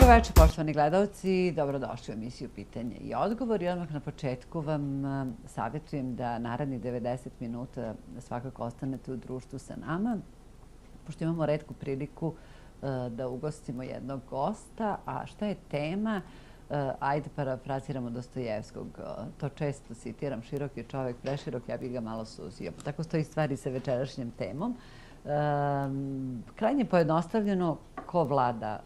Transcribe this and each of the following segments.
večer, poštovani gledalci. Dobrodošli u emisiju Pitanje i odgovor. I odmah na početku vam savjetujem da narednih 90 minuta svakako ostanete u društvu sa nama, pošto imamo retku priliku da ugostimo jednog gosta. A šta je tema? Ajde, parafraziramo Dostojevskog. To često citiram, širok je čovjek, preširok, ja bih ga malo suzio. Tako stoji stvari sa večerašnjom temom. Krajnje pojednostavljeno, ko vlada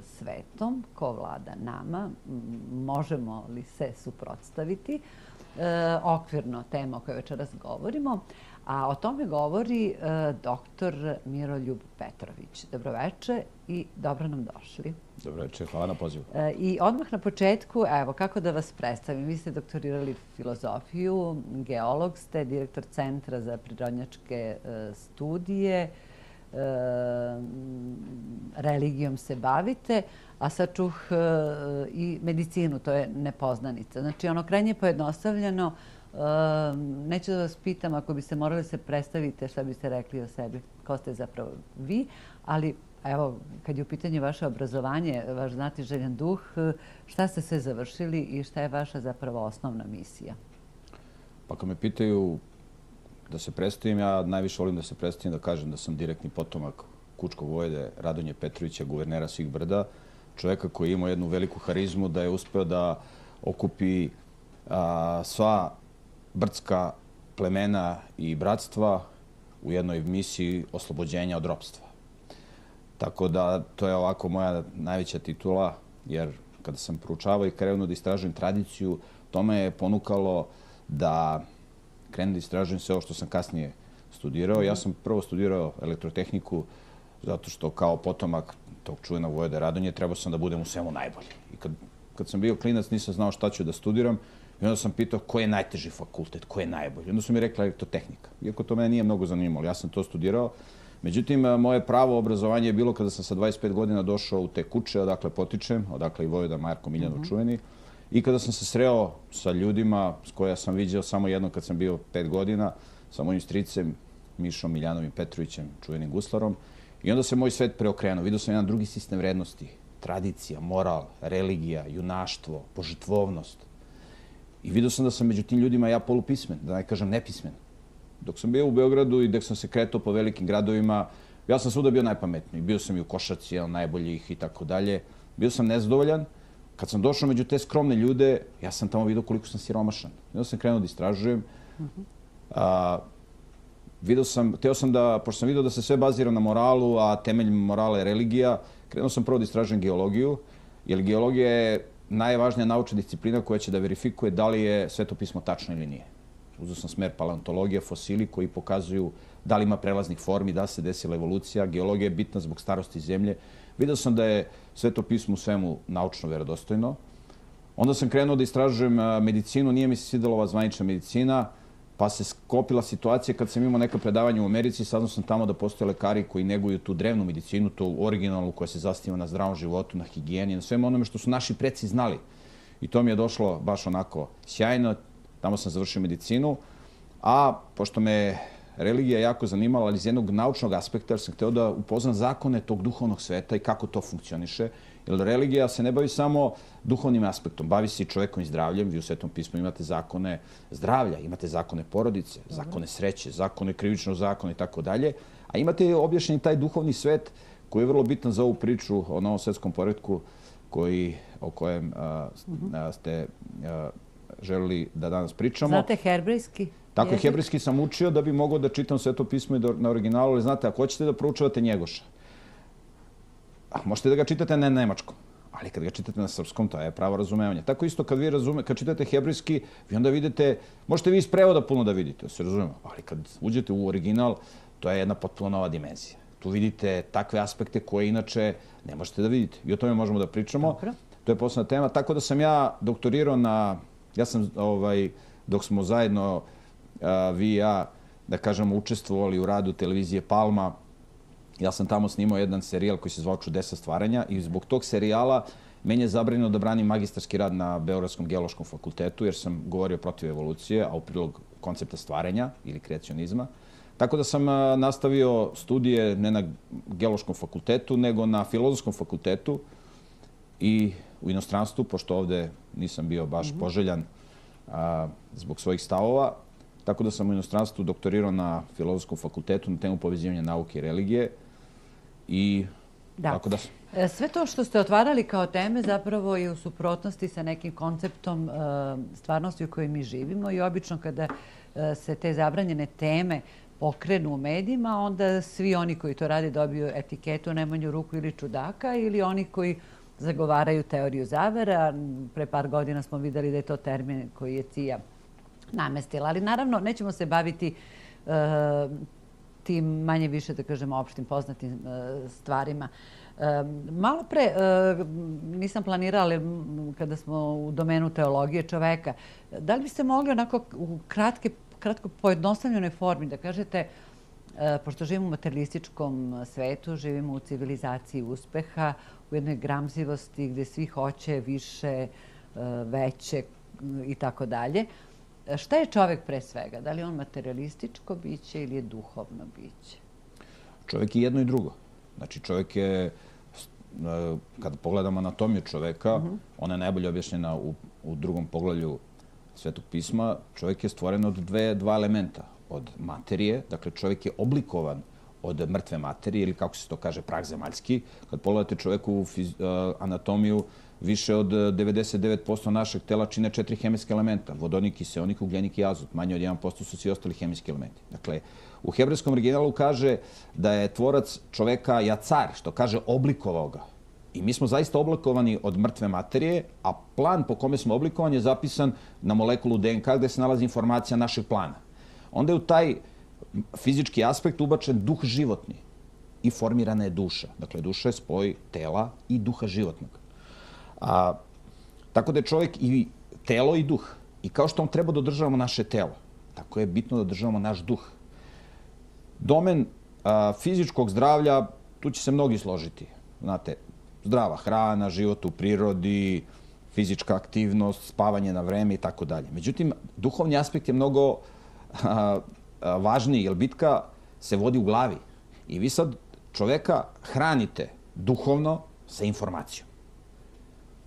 svetom, ko vlada nama, možemo li se suprotstaviti, okvirno tema o kojoj večeras govorimo, a o tome govori doktor Miroljub Petrović. Dobroveče i dobro nam došli. Dobroveče, hvala na pozivu. I odmah na početku, evo, kako da vas predstavim? Vi ste doktorirali filozofiju, geolog ste, direktor Centra za prirodnjačke studije, religijom se bavite, a sad čuh i medicinu, to je nepoznanica. Znači, ono krajnje pojednostavljeno, neću da vas pitam, ako biste morali se predstavite, šta biste rekli o sebi, ko ste zapravo vi, ali evo, kad je u pitanju vaše obrazovanje, vaš znatiželjan duh, šta ste sve završili i šta je vaša zapravo osnovna misija? Pa kad me pitaju da se predstavim, ja najviše volim da se predstavim, da kažem da sam direktni potomak Kučkog vojvode Radonje Petrovića, guvernera svih brda, čovjeka koji je imao jednu veliku harizmu, da je uspeo da okupi sva brdska plemena i bratstva u jednoj misiji oslobođenja od ropstva. Tako da to je ovako moja najveća titula, jer kada sam proučavao i krenuo da istražujem tradiciju, to me je ponukalo da krenem da istražujem sve ovo što sam kasnije studirao. Ja sam prvo studirao elektrotehniku zato što kao potomak tog čuvenog vojvode Radonje trebao sam da budem u svemu najbolji. I kad sam bio klinac nisam znao šta ću da studiram i onda sam pitao koji je najteži fakultet, koji je najbolji. Onda su mi rekli elektrotehnika. Iako to mene nije mnogo zanimalo, ja sam to studirao. Međutim, moje pravo obrazovanje je bilo kada sam sa 25 godina došao u te Kuče, odakle potičem, odakle i vojvoda Marko Miljanov čuveni. I kada sam se sreo sa ljudima s koja sam viđao samo jednom kad sam bio 5 godina, sa mojim stricem Mišom Miljanovim Petrovićem, čuvenim guslarom. I onda se moj svet preokrenuo. Vidio sam jedan drugi sistem vrednosti. Tradicija, moral, religija, junaštvo, požrtvovnost. I vidio sam da sam među tim ljudima ja polupismen, da ne kažem nepismen. Dok sam bio u Beogradu i dok sam se kretao po velikim gradovima, ja sam svuda bio najpametniji. Bio sam i u košarci, jedan najboljih i tako dalje. Bio sam nezadovoljan. Kad sam došao među te skromne ljude, ja sam tamo vidio koliko sam siromašan. I onda sam krenuo da istražujem. Teo sam da, pošto sam vidio da se sve bazira na moralu, a temelj morala je religija, krenuo sam prvo da istražujem geologiju, jer geologija je najvažnija naučna disciplina koja će da verifikuje da li je Sveto pismo tačno ili nije. Uzeo sam smer paleontologija, fosili koji pokazuju da li ima prelaznih formi, da se desila evolucija. Geologija je bitna zbog starosti zemlje. Vidio sam da je Sveto pismo u svemu naučno verodostojno. Onda sam krenuo da istražujem medicinu, nije mi se svidela ova zvanična medicina, pa se skopila situacija kad sam imao neka predavanja u Americi, saznao sam tamo da postoje lekari koji neguju tu drevnu medicinu, tu originalnu koja se zasniva na zdravom životu, na higijeni, na svemu onome što su naši preci znali. I to mi je došlo baš onako sjajno. Tamo sam završio medicinu, a pošto me religija jako zanimala, ali iz jednog naučnog aspekta, jer sam hteo da upoznam zakone tog duhovnog sveta i kako to funkcioniše, jer religija se ne bavi samo duhovnim aspektom, bavi se i čovekom i zdravljem. Vi u Svetom pismu imate zakone zdravlja, imate zakone porodice, zakone sreće, zakone krivičnog zakona i tako dalje, a imate objašnjen taj duhovni svet koji je vrlo bitan za ovu priču o novom svetskom poretku o kojem ste želeli da danas pričamo. Znate hebrejski? Tako je, hebrejski sam učio da bi mogao da čitam Sveto pismo i na originalu, ali znate, ako hoćete da proučavate Njegoša, možete da ga čitate na nemačkom, ali kad ga čitate na srpskom, to je pravo razumevanje. Tako isto kad čitate hebrejski, vi onda vidite, možete vi iz prevoda puno da vidite, da se razumemo, ali kad uđete u original, to je jedna potpuno nova dimenzija. Tu vidite takve aspekte koje inače ne možete da vidite. I o tome možemo da pričamo. To je posebna tema. Tako da sam ja doktorirao ja sam, dok smo zajedno, vi i ja, da kažemo, učestvovali u radu televizije Palma, ja sam tamo snimao jedan serijal koji se zvao Čudesa stvaranja i zbog tog serijala meni je zabranjeno da branim magistarski rad na Beogradskom geološkom fakultetu, jer sam govorio protiv evolucije, a u prilog koncepta stvaranja ili kreacionizma. Tako da sam nastavio studije ne na geološkom fakultetu, nego na filozofskom fakultetu i u inostranstvu, pošto ovde nisam bio baš poželjan zbog svojih stavova. Tako da sam u inostranstvu doktorirao na Filozofskom fakultetu na temu povezivanja nauke i religije. Tako da... Sve to što ste otvarali kao teme zapravo je u suprotnosti sa nekim konceptom stvarnosti u kojoj mi živimo i obično kada se te zabranjene teme pokrenu u medijima, onda svi oni koji to rade dobiju etiketu najmanju ruku ili čudaka ili oni koji zagovaraju teoriju zavera. Pre par godina smo videli da je to termin koji je CIA namestila. Ali naravno nećemo se baviti tim manje više, da kažemo, opštim poznatim stvarima. Malo pre, nisam planirala, ali kada smo u domenu teologije čoveka, da li biste mogli onako u kratko pojednostavljenoj formi da kažete, pošto živimo u materialističkom svetu, živimo u civilizaciji uspeha, u jednoj gramzivosti gde svi hoće više, veće i tako dalje. Šta je čovek pre svega? Da li je on materialističko biće ili je duhovno biće? Čovek je jedno i drugo. Znači, čovek je, kada pogledamo anatomiju čoveka, ona je najbolje objašnjena u drugom poglavlju Svetog pisma. Čovek je stvoren od dva elementa. Od materije, dakle čovek je oblikovan od mrtve materije ili kako se to kaže prah zemaljski. Kad pogledate čoveku anatomiju, više od 99% našeg tela čine 4 hemijske elementa. Vodonik, kiseonik, ugljenik i azot. Manje od 1% su svi ostali hemijski elementi. Dakle, u hebrejskom originalu kaže da je tvorac čoveka jacar, što kaže oblikovao ga. I mi smo zaista oblikovani od mrtve materije, a plan po kome smo oblikovani je zapisan na molekulu DNK gde se nalazi informacija našeg plana. Onda je u taj fizički aspekt ubačen duh životni i formirana je duša. Dakle, duša je spoj tela i duha životnog. Tako da je čovjek i telo i duh. I kao što on treba da održavamo naše telo, tako je bitno da održavamo naš duh. Domen fizičkog zdravlja, tu će se mnogi složiti. Znate, zdrava hrana, život u prirodi, fizička aktivnost, spavanje na vreme i tako dalje. Međutim, duhovni aspekt je mnogo važniji, jer bitka se vodi u glavi. I vi sad čoveka hranite duhovno sa informacijom.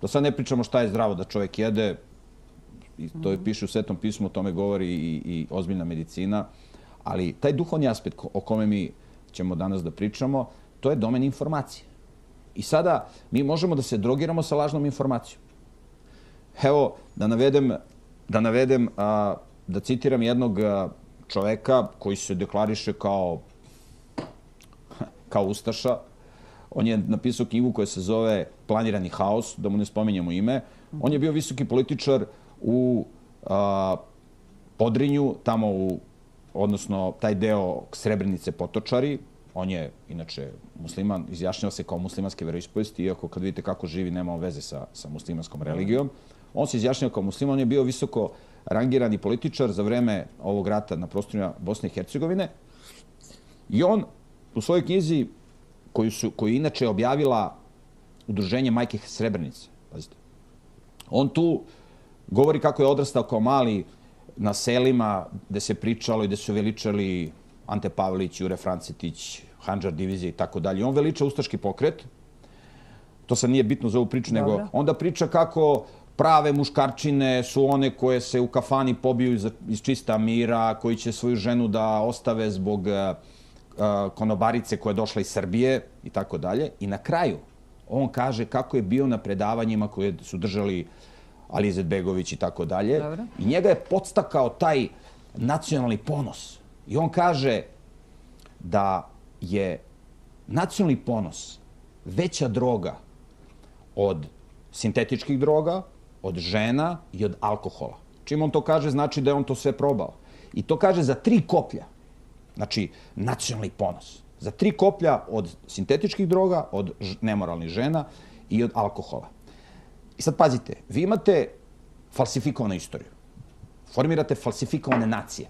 Da sad ne pričamo šta je zdravo da čovek jede, i to piše u Svetom pismu, o tome govori i ozbiljna medicina, ali taj duhovni aspekt o kome mi ćemo danas da pričamo, to je domen informacije. I sada mi možemo da se drogiramo sa lažnom informacijom. Evo, da citiram jednog čoveka koji se deklariše kao ustaša. On je napisao knjigu koja se zove Planirani haos, da mu ne spominjemo ime. On je bio visoki političar u Podrinju, odnosno taj deo Srebrenice Potočari. On je, inače, musliman, izjašnjava se kao muslimanske veroispovesti, iako kad vidite kako živi, nema veze sa muslimanskom religijom. On se izjašnjava kao musliman, on je bio visoko rangirani političar za vreme ovog rata na prostorima Bosne i Hercegovine. I on u svojoj knjizi, koju je inače objavila Udruženje Majke Srebrenice, pazite, on tu govori kako je odrastao kao mali na selima gde se pričalo i gde su veličali Ante Pavelić, Jure Francetić, Handžar divizija i tako dalje. On veliča ustaški pokret. To sad nije bitno za ovu priču, nego onda priča kako prave muškarčine su one koje se u kafani pobiju iz čista mira, koji će svoju ženu da ostave zbog konobarice koja je došla iz Srbije i tako dalje. I na kraju on kaže kako je bio na predavanjima koje su držali Ali Izetbegović i tako dalje. I njega je podstakao taj nacionalni ponos. I on kaže da je nacionalni ponos veća droga od sintetičkih droga, od žena i od alkohola. Čim on to kaže, znači da je on to sve probao. I to kaže za 3 koplja. Znači, nacionalni ponos. Za 3 koplja od sintetičkih droga, od nemoralnih žena i od alkohola. I sad pazite, vi imate falsifikovanu istoriju. Formirate falsifikovane nacije.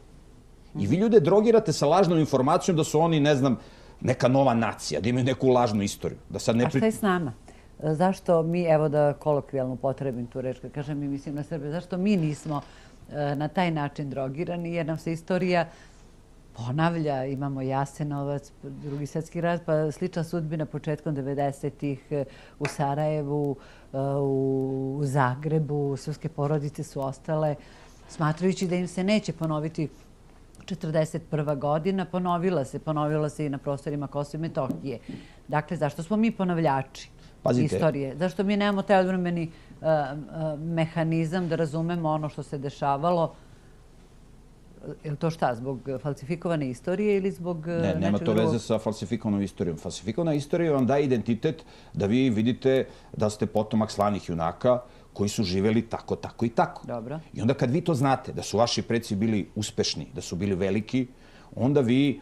I vi ljude drogirate sa lažnom informacijom da su oni, ne znam, neka nova nacija, da imaju neku lažnu istoriju. A šta je s nama? Zašto mi, evo da kolokvijalno potrebim tu reč, kad kažem mi mislim na Srbe, zašto mi nismo na taj način drogirani, jer nam se istorija ponavlja. Imamo Jasenovac, Drugi svjetski rat, pa slična sudbina početkom 90-ih u Sarajevu, u Zagrebu. Srpske porodice su ostale, smatrajući da im se neće ponoviti 1941. godina. Ponovila se i na prostorima Kosova i Metohije. Dakle, zašto smo mi ponavljači istorije? Zašto mi nemamo taj odvremeni mehanizam da razumemo ono što se dešavalo? Je li to šta, zbog falsifikovane istorije ili zbog nečeg drugog? Ne, nema to veze sa falsifikovanom istorijom. Falsifikovana istorija vam daje identitet da vi vidite da ste potomak slavnih junaka koji su živeli tako, tako i tako. Dobro. I onda kad vi to znate, da su vaši preci bili uspešni, da su bili veliki, onda vi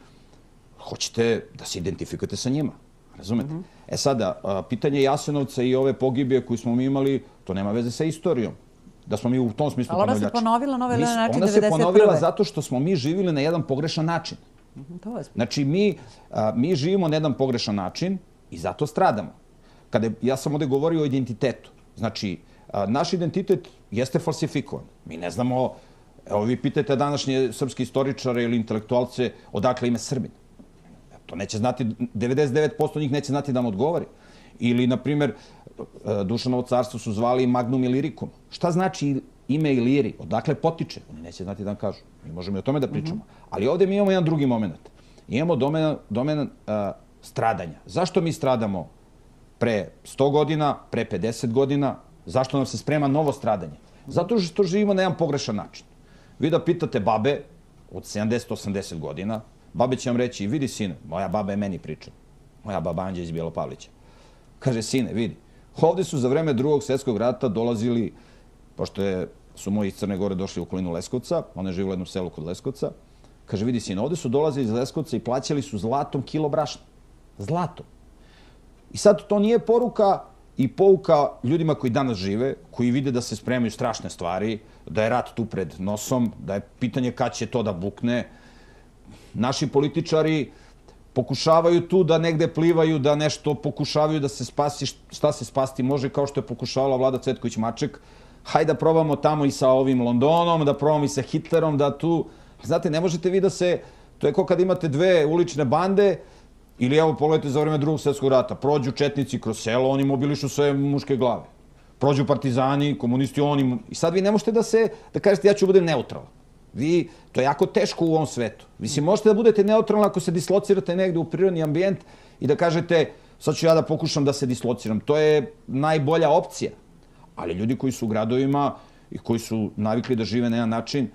hoćete da se identifikujete sa njima. Razumete? E sada, pitanje Jasenovca i ove pogibije koje smo mi imali, to nema veze sa istorijom. Da smo mi u tom smislu ponavljači. Ali ona se ponovila na ovaj način 1991. Ona se ponovila zato što smo mi živjeli na jedan pogrešan način. Znači, mi živimo na jedan pogrešan način i zato stradamo. Ja sam ovdje govorio o identitetu. Znači, naš identitet jeste falsifikovan. Mi ne znamo, evo vi pitajte današnje srpske istoričare ili intelektualce odakle ime Srbin. To neće znati, 99% njih neće znati da vam odgovori. Ili, na primjer, Dušanovo carstvo su zvali Magnum Illyricum. Šta znači ime Iliri? Odakle potiče? Oni neće znati da vam kažu. Mi možemo i o tome da pričamo. Ali ovdje mi imamo jedan drugi moment. Imamo domen stradanja. Zašto mi stradamo pre 100 godina, pre 50 godina? Zašto nam se sprema novo stradanje? Zato što živimo na jedan pogrešan način. Vi da pitate babe od 70-80 godina, babe će vam reći, vidi sine, moja baba je meni pričala. Moja baba Anđa iz Bjelopavlića. Kaže, sine, vidi, ovdje su za vreme Drugog svjetskog rata dolazili, pošto su moji iz Crne Gore došli u okolinu Leskovca, one žive u jednom selu kod Leskovca, kaže, vidi sine, ovdje su dolazili iz Leskovca i plaćali su zlatom kilo brašna. Zlatom. I sad to nije poruka i pouka ljudima koji danas žive, koji vide da se spremaju strašne stvari, da je rat tu pred nosom, da je pitanje kad će to da bukne. Naši političari pokušavaju tu da negde plivaju, da nešto pokušavaju da se spasi, šta se spasti može, kao što je pokušavala Vlada Cvetković-Maček. Hajde da probamo tamo i sa ovim Londonom, da probamo i sa Hitlerom, da tu... Znate, ne možete vi da se... To je kao kad imate dve ulične bande, ili evo, pogledajte za vreme Drugog svjetskog rata, prođu četnici kroz selo, oni mobilišu sve muške glave. Prođu partizani, komunisti, oni... I sad vi ne možete da kažete ja ću budem neutralan. To je jako teško u ovom svetu. Vi si možete da budete neutralni ako se dislocirate negde u prirodni ambijent i da kažete sad ću ja da pokušam da se dislociram. To je najbolja opcija. Ali ljudi koji su u gradovima i koji su navikli da žive na jedan način,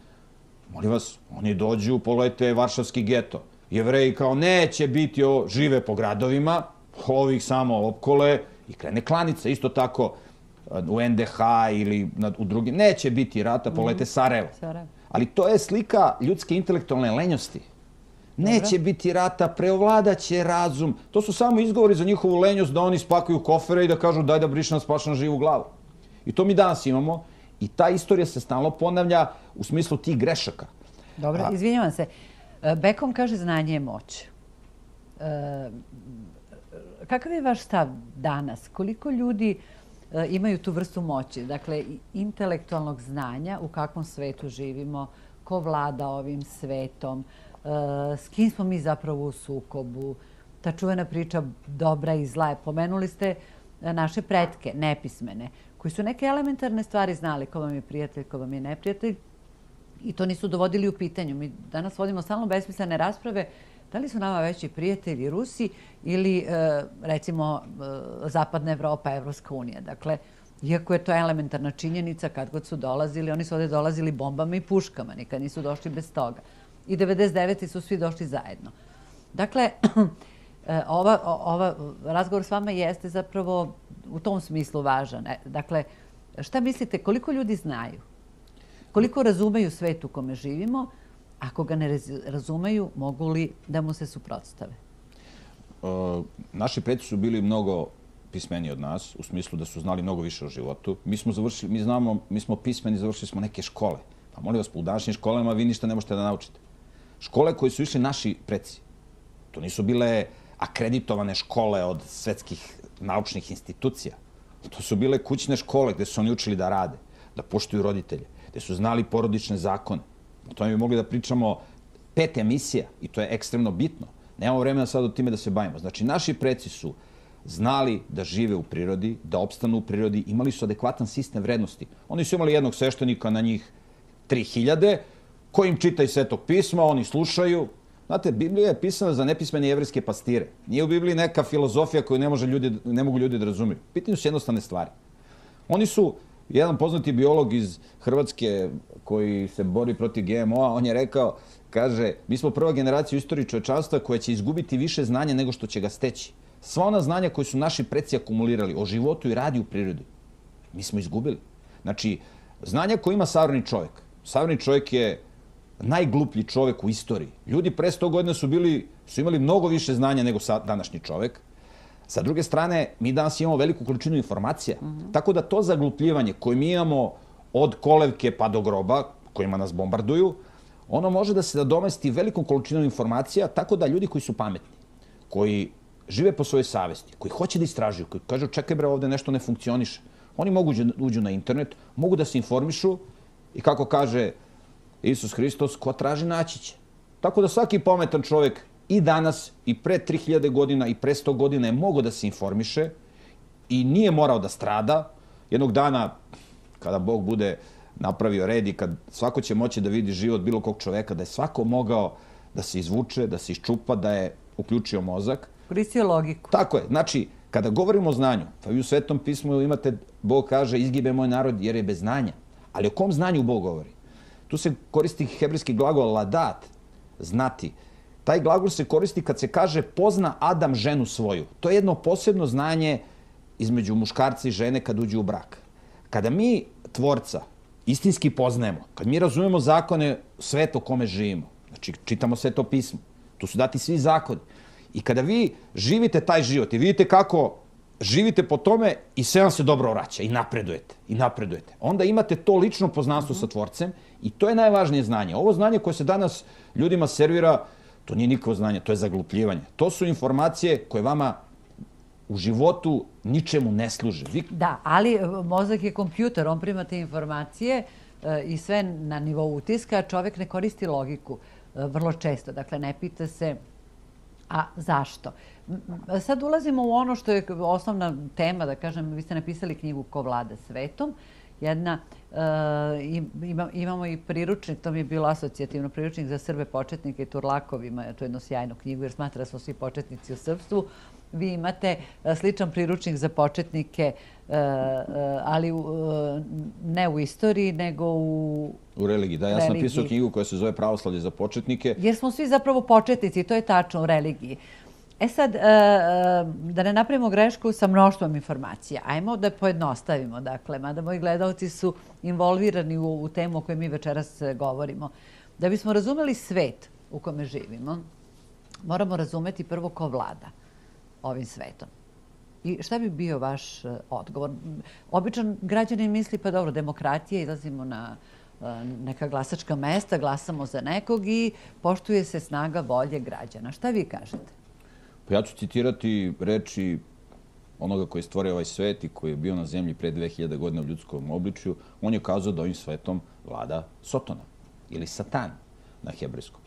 molim vas, oni dođu, pogledajte Varšavski geto. Jevreji kao neće biti žive po gradovima, ovih samo opkole i krene klanica. Isto tako u NDH ili u drugim. Neće biti rata, pogledajte Sarajevo. Ali to je slika ljudske intelektualne lenjosti. Neće biti rata, preovladaće razum. To su samo izgovori za njihovu lenjost da oni spakuju kofere i da kažu daj da brišem spaš na živu glavu. I to mi danas imamo i ta istorija se stalno ponavlja u smislu tih grešaka. Dobro, izvinjavam se. Bekom kaže znanje je moć. Kakav je vaš stav danas? Koliko ljudi imaju tu vrstu moći, dakle, intelektualnog znanja, u kakvom svetu živimo, ko vlada ovim svetom, s kim smo mi zapravo u sukobu, ta čuvena priča dobra i zla. Pomenuli ste naše pretke, nepismene, koji su neke elementarne stvari znali, ko vam je prijatelj, ko vam je neprijatelj, i to nisu dovodili u pitanju. Mi danas vodimo stalno besmislene rasprave, da li su nama veći prijatelji Rusi ili, recimo, Zapadna Evropa, Evropska unija. Dakle, iako je to elementarna činjenica, kad god su dolazili, oni su ovdje dolazili bombama i puškama, nikad nisu došli bez toga. I 99. su svi došli zajedno. Dakle, razgovor s vama jeste zapravo u tom smislu važan. Dakle, šta mislite, koliko ljudi znaju? Koliko razumeju svet u kome živimo? Ako ga ne razumeju, mogu li da mu se suprotstave? Naši preci su bili mnogo pismeniji od nas, u smislu da su znali mnogo više o životu. Mi smo pismeni, završili smo neke škole. Pa molim vas, u današnjim školama vi ništa ne možete da naučite. Škole koje su išli naši preci, to nisu bile akreditovane škole od svetskih naučnih institucija. To su bile kućne škole gde su oni učili da rade, da poštuju roditelje, gde su znali porodične zakone. O tome bi mogli da pričamo 5 emisija i to je ekstremno bitno. Nemamo vremena sad o time da se bavimo. Znači, naši preci su znali da žive u prirodi, da opstanu u prirodi, imali su adekvatan sistem vrednosti. Oni su imali jednog sveštenika na njih 3000, koji im čita iz Svetog pisma, oni slušaju. Znate, Biblija je pisana za nepismene jevrejske pastire. Nije u Bibliji neka filozofija koju ne mogu ljudi da razumiju. Pitanje su jednostavne stvari. Oni su, jedan poznati biolog iz Hrvatske koji se bori protiv GMO-a, on je rekao, kaže, mi smo prva generacija u istoriji čovečanstva koja će izgubiti više znanja nego što će ga steći. Sva ona znanja koje su naši preci akumulirali o životu i radi u prirodi, mi smo izgubili. Znači, znanja koje ima savremeni čovjek. Savremeni čovjek je najgluplji čovjek u istoriji. Ljudi pre 100 godina su imali mnogo više znanja nego današnji čovjek. Sa druge strane, mi danas imamo veliku količinu informacija. Tako da to zaglupljivanje koje mi imamo od kolevke pa do groba, kojima nas bombarduju, ono može da se nadomesti velikom količinom informacija, tako da ljudi koji su pametni, koji žive po svojoj savesti, koji hoće da istražuju, koji kažu čekaj bre, ovde nešto ne funkcioniše, oni mogu da uđu na internet, mogu da se informišu i kako kaže Isus Hristos, ko traži naći će. Tako da svaki pametan čovjek i danas, i pre 3000 godina, i pre 100 godina je mogao da se informiše i nije morao da strada. Jednog dana, kada Bog bude napravio red i kad svako će moći da vidi život bilo kog čoveka, da je svako mogao da se izvuče, da se iščupa, da je uključio mozak. Koristio logiku. Tako je. Znači, kada govorimo o znanju, pa vi u Svetom pismu imate, Bog kaže, izgibe moj narod jer je bez znanja. Ali o kom znanju Bog govori? Tu se koristi hebrejski glagol ladat, znati. Taj glagol se koristi kad se kaže pozna Adam ženu svoju. To je jedno posebno znanje između muškarca i žene kad uđu u brak. Kada mi tvorca istinski poznajemo, kad mi razumemo zakone sveta u kome živimo, znači čitamo Sveto pismo, tu su dati svi zakoni. I kada vi živite taj život i vidite kako živite po tome i sve vam se dobro vraća i napredujete. Onda imate to lično poznanstvo sa tvorcem i to je najvažnije znanje. Ovo znanje koje se danas ljudima servira, to nije nikakvo znanje, to je zaglupljivanje. To su informacije koje vama u životu ničemu ne služe. Da, ali mozak je kompjuter, on prima te informacije i sve na nivou utiska, a čovjek ne koristi logiku vrlo često. Dakle, ne pita se a zašto. Sad ulazimo u ono što je osnovna tema, da kažem, vi ste napisali knjigu Ko vlada svetom. Imamo i priručnik, to mi je bilo asocijativno, priručnik za Srbe početnike i Turlakov ima tu jednu sjajnu knjigu jer smatra da smo svi početnici u srpstvu. Vi imate sličan priručnik za početnike, ali ne u istoriji, nego u religiji. Da, ja sam napisao knjigu koja se zove Pravoslavlje za početnike. Jer smo svi zapravo početnici, to je tačno u religiji. E sad, da ne napravimo grešku sa mnoštvom informacija, ajmo da pojednostavimo, dakle, mada moji gledalci su involvirani u temu o kojoj mi večeras govorimo. Da bismo razumeli svet u kome živimo, moramo razumeti prvo ko vlada ovim svetom. I šta bi bio vaš odgovor? Običan građanin misli, pa dobro, demokratija, izlazimo na neka glasačka mesta, glasamo za nekog i poštuje se snaga volje građana. Šta vi kažete? Pa ja ću citirati reči onoga koji je stvorio ovaj svet i koji je bio na zemlji pre 2000 godina u ljudskom obličju. On je kazao da ovim svetom vlada Sotona ili Satan na hebrejskom.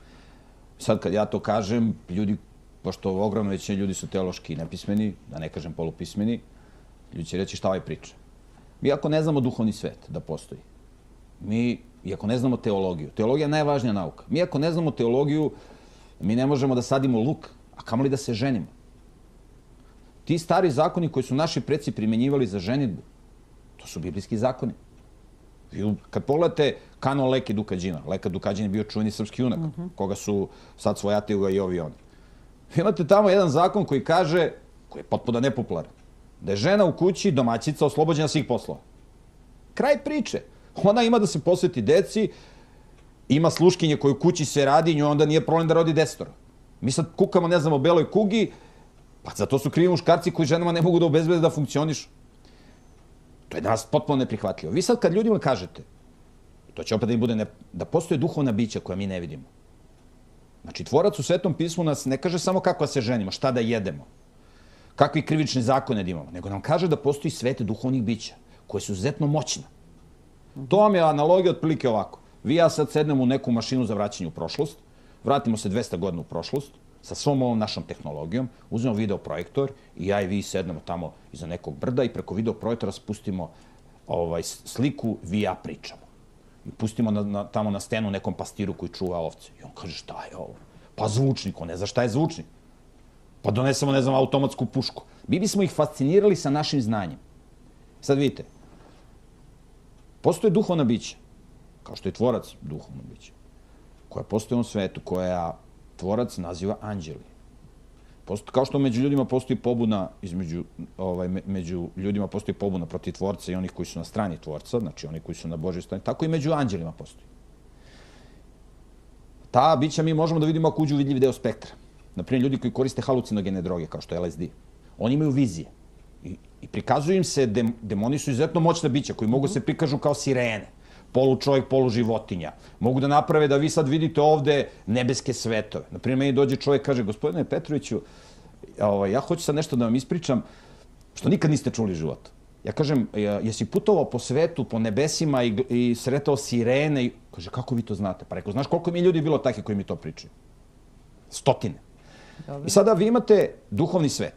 Sad kad ja to kažem, ljudi, pošto ogromna većina ljudi su teološki nepismeni, da ne kažem polupismeni, ljudi će reći šta ovaj priča. Mi ako ne znamo duhovni svet da postoji, i ako ne znamo teologiju, teologija je najvažnija nauka. Mi ako ne znamo teologiju, mi ne možemo da sadimo luk, a kamoli da se ženimo. Ti stari zakoni koji su naši preci primenjivali za ženidbu, to su biblijski zakoni. Kad pogledate kanon Leke Dukađina, Leka Dukađin je bio čuveni srpski junak, koga su sad svojataju ga i ovi oni. Vi imate tamo jedan zakon koji kaže, koji je potpuno nepopularan, da je žena u kući domaćica oslobođena svih poslova. Kraj priče. Ona ima da se posveti deci, ima sluškinje koju u kući se radi, njoj onda nije problem da rodi 10. Mi sad kukamo, ne znam, o beloj kugi, pa zato su krivi muškarci koji ženama ne mogu da obezbede da funkcionišu. To je danas potpuno neprihvatljivo. Vi sad kad ljudima kažete, to će opet da im bude, da postoje duhovna bića koja mi ne vidimo. Znači, tvorac u Svetom pismu nas ne kaže samo kako da se ženimo, šta da jedemo, kakvi krivični zakone da imamo, nego nam kaže da postoji svet duhovnih bića, koje su izuzetno moćna. To vam je analogija otprilike ovako. Vi ja sad sednem u neku mašinu za vraćanje u prošlost, vratimo se 200 godina u prošlost, sa svom ovom našom tehnologijom, uzmemo videoprojektor i ja i vi sednemo tamo iza nekog brda i preko videoprojektora spustimo sliku, vi i ja pričamo. I pustimo tamo na stenu nekom pastiru koji čuva ovce. I on kaže, šta je ovo? Pa zvučnik, on ne zna šta je zvučnik. Pa donesemo, ne znam, automatsku pušku. Mi bismo ih fascinirali sa našim znanjem. Sad vidite, postoje duhovna bića, kao što je tvorac duhovna bića, koja postoje u ovom svetu, koja tvorac naziva anđeli. Kao što među ljudima postoji pobuna, među ljudima postoji pobuna protiv tvorca i onih koji su na strani tvorca, znači oni koji su na Božoj strani, tako i među anđelima postoji. Ta bića mi možemo da vidimo ako uđu u vidljiv deo spektra. Naprimjer, ljudi koji koriste halucinogene droge, kao što je LSD, oni imaju vizije. I prikazuju im se, demoni su izuzetno moćna bića koji mogu se prikažu kao sirene, polu čovjek, polu životinja. Mogu da naprave da vi sad vidite ovde nebeske svetove. Naprimjer, meni dođe čovjek i kaže, gospodine Petroviću, ja hoću sad nešto da vam ispričam što nikad niste čuli u životu. Ja kažem, jesi putovao po svetu, po nebesima i sretao sirene? Kaže, kako vi to znate? Pa rekao, znaš koliko mi ljudi bilo takvi koji mi to pričaju? 100. I sada vi imate duhovni svet.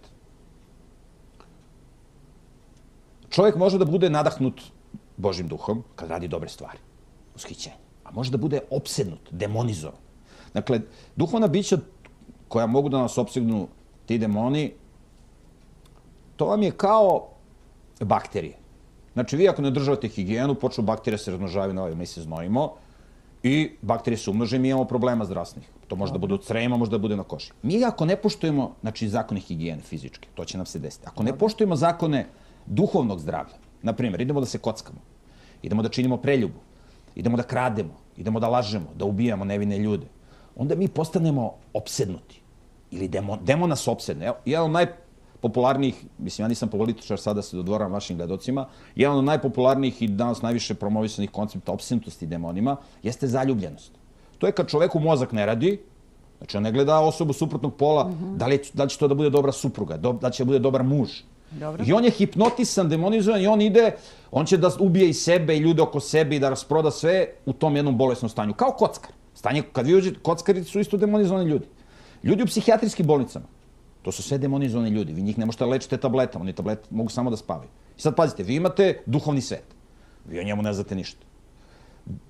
Čovjek može da bude nadahnut Božim duhom kad radi dobre stvari, ushićenje. A može da bude opsednut, demonizovan. Dakle, duhovna bića koja mogu da nas opsegnu ti demoni, to vam je kao bakterije. Znači, vi ako ne održavate higijenu, počnu bakterije se razmnožavaju na ovaj, mi se znojimo i bakterije se umnože i mi imamo problema zdravstvenih. To može da bude u crevima, može da bude na koži. Mi ako ne poštujemo, znači, zakone higijene fizičke, to će nam se desiti. Ako ne poštujemo zakone duhovnog zdravlja, na primjer, idemo da se kockamo, idemo da činimo preljubu, idemo da krademo, idemo da lažemo, da ubijamo nevine ljude, onda mi postanemo opsednuti. Ili demon nas opsedne. Jedan od najpopularnijih, mislim, ja nisam političar, sada se dodvoram vašim gledocima, jedan od najpopularnijih i danas najviše promovisanih koncepta opsednutosti demonima jeste zaljubljenost. To je kad čoveku mozak ne radi, znači on ne gleda osobu suprotnog pola, da li će to da bude dobra supruga, da li će da bude dobar muž. I on je hipnotisan, demonizovan i on ide, on će da ubije i sebe i ljude oko sebe i da rasproda sve u tom jednom bolesnom stanju. Kao kockar. Kad vi uđete, kockari su isto demonizovani ljudi. Ljudi u psihijatrijskim bolnicama, to su sve demonizovani ljudi. Vi njih ne možete lečiti tabletama, oni tablete mogu samo da spavaju. I sad pazite, vi imate duhovni svet. Vi o njemu ne znate ništa.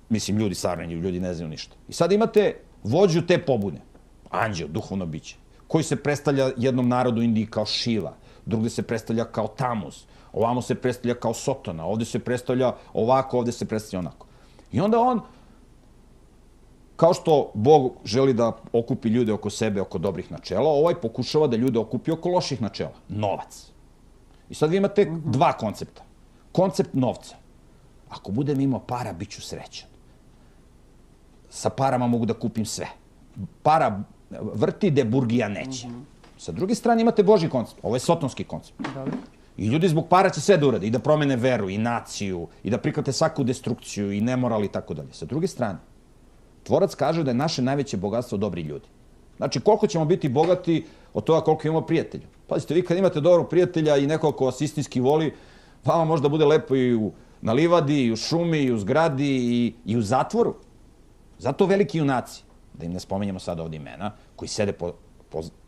Mislim, ljudi savremeni, ljudi ne znaju ništa. I sad imate vođu te pobune, anđeo, duhovno biće, koji se predstavlja jednom narodu u Indiji kao Šiva, drugdje se predstavlja kao Tamuz, ovamo se predstavlja kao Sotona, ovdje se predstavlja ovako, ovdje se predstavlja onako. I onda on, kao što Bog želi da okupi ljude oko sebe, oko dobrih načela, ovaj pokušava da ljude okupi oko loših načela. Novac. I sad vi imate dva koncepta. Koncept novca. Ako budem imao para, bit ću srećan. Sa parama mogu da kupim sve. Para vrti, de burgija neće. Sa druge strane imate Božji koncept. Ovo je sotonski koncept. I ljudi zbog para će sve da urade. I da promene veru, i naciju, i da prihvate svaku destrukciju, i nemoral, i tako dalje. Sa druge strane, tvorac kaže da je naše najveće bogatstvo dobri ljudi. Znači, koliko ćemo biti bogati od toga koliko imamo prijatelja. Pazite, vi kad imate dobrog prijatelja i nekog ko vas istinski voli, vama možda bude lepo i na livadi, i u šumi, i u zgradi, i u zatvoru. Zato veliki junaci, da im ne spomenjamo sada ovdje imena, koji sede po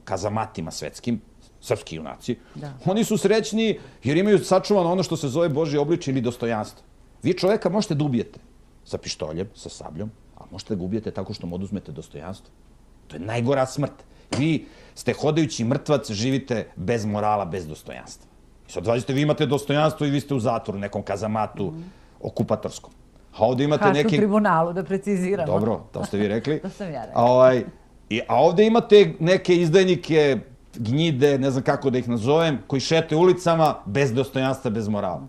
kazamatima svetskim, srpski junaci, oni su srećni jer imaju sačuvano ono što se zove Božje obličje ili dostojanstvo. Vi čoveka možete da ubijete sa pištoljem, sa sabljom, a možete da ga ubijete tako što mu oduzmete dostojanstvo. To je najgora smrt. Vi ste hodajući mrtvac, živite bez morala, bez dostojanstva. I sad vi imate dostojanstvo i vi ste u zatvoru, nekom kazamatu okupatorskom. A ovdje imate Haškom tribunalu, da preciziramo. Dobro, to ste vi rekli. To sam ja rekla. A ovdje imate neke izdajnike, gnjide, ne znam kako da ih nazovem, koji šetaju ulicama bez dostojanstva, bez morala.